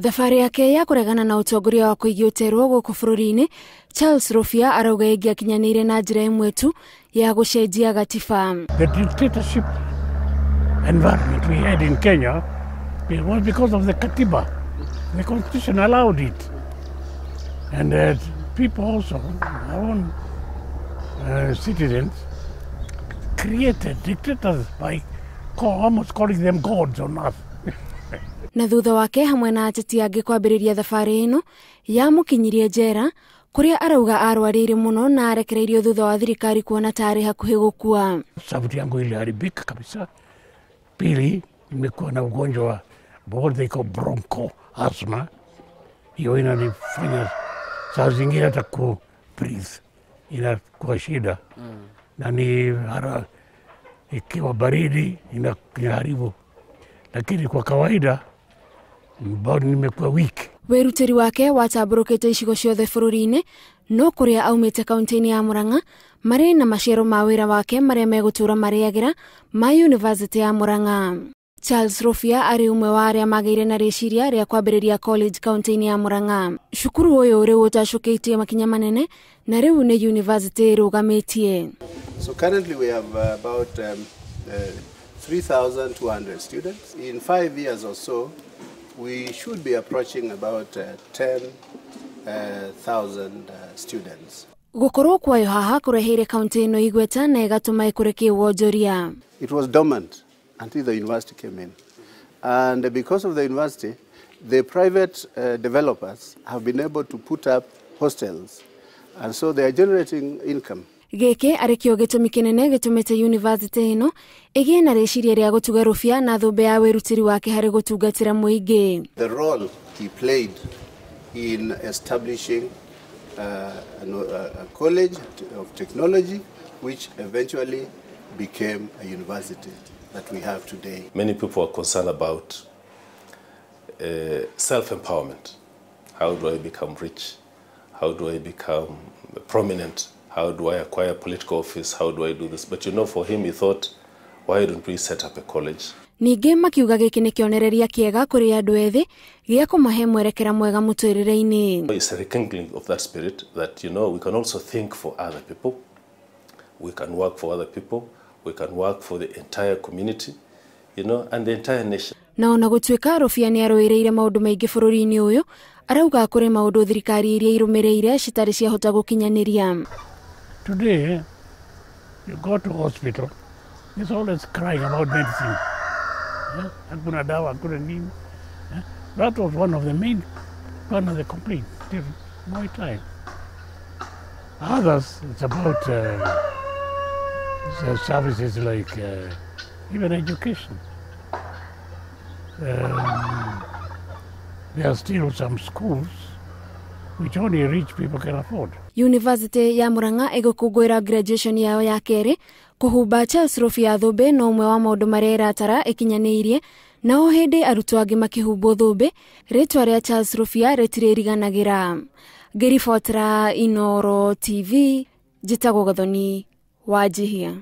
Thabarĩ yake ya kuregana na utongoria wa kuigia ũterwo gũkũ bũrũri-inĩ, Charles Rubia arauga ĩngĩakinyanĩire na njĩra ĩmwe tu ya gũcenjia gatiba. The dictatorship environment we had in Kenya, it was because of the katiba. The constitution allowed it. And people also, our own citizens, created dictators by almost calling them gods on earth. Na thutha wake hamwe na ateti angĩ kwambĩrĩria thabarĩ ĩno yamũkinyirie njera, kuria arauga arwarĩire muno na arekereirio thutha wa thirikari kuona tarĩ hakuhĩ gũkua. Sauti yangu iliharibika kabisa. Pili, nimekuwa na ugonjwa wa what they call broncho asthma. Hiyo inanifanya saa zingine hata ku breathe inakuwa shida. Na ni ikiwa baridi inaharibu. Lakini kwa kawaida bado nimekuwa weak. Wirutiri wake watambũrũkĩte icigo ciothe bũrũri-inĩ, no kũrĩa aumĩte kaunti-inĩ ya Murang'a marĩ na maciaro ma wĩra wake marĩa megũtũũra marĩagĩra ma University ya Murang'a. Charles Rubia arĩ ũmwe wa arĩa magĩire na rĩciria rĩa kwambĩrĩria college kaunti-inĩ ya Murang'a. Cukuru ũyũ rĩu ũtacũkĩtie makinya manene na rĩu nĩ university ĩrũgamĩtie. So currently we have about 3,200 students. In 5 years or so, we should be approaching about 10,000 students. Gũkorwo kwayo haha kũreheire kaunti ĩno igweta na ĩgatũma ĩkũrĩkie wonjoria. It was dormant until the university came in. And because of the university, the private developers have been able to put up hostels. And so they are generating income. Gĩkĩ arĩ kĩo gĩtũmi kĩnene gĩtũmĩte university ĩno ĩgĩe na rĩciria rĩa gũtuga Rubia na thũmbĩ ya wĩrutĩri wake harĩ gũtungatĩra mũingĩ. The role he played in establishing a college of technology which eventually became a university that we have today. Many people are concerned about self-empowerment. How do I become rich? How do I become prominent? How do I acquire political office? How do I do this? But you know, for him, he thought, why don't we set up a college? Ningĩ makiuga gĩkĩ nĩ kĩonereria kĩega kũrĩ andũ ethĩ gĩa kũmahe mwerekera mwega mũtũrĩre-inĩ. It's a rekindling of that spirit that, you know, we can also think for other people. We can work for other people. We can work for the entire community, you know, and the entire nation. Na ona gũtuĩka Rubia nĩ arũĩrĩire maũndũ maingĩ bũrũri-inĩ ũyũ, arauga kũrĩ maũndũ thirikari iria irũmĩrĩire citarĩ ciahota gũkinyanĩria. Today, you go to hospital, it's always crying about medicine. Hakuna dawa, hakuna nini. That was one of the complaints till my time. Others, it's about services like even education. There are still some schools which only rich people can afford. University ya Murang'a ĩgũkũngũĩra graduation yao ya kerĩ, kũhumba Charles Rubia thũmbĩ no ũmwe wa maũndũ marĩa ĩratara ĩkinyanĩirie, na o hĩndĩ arutwo angĩ makĩhumbwo thũmbĩ, rĩtwa rĩa Charles Rubia rĩtirĩriganagĩra. Ngĩribotera Inooro TV, njĩtagwo Gathoni wa Jihia.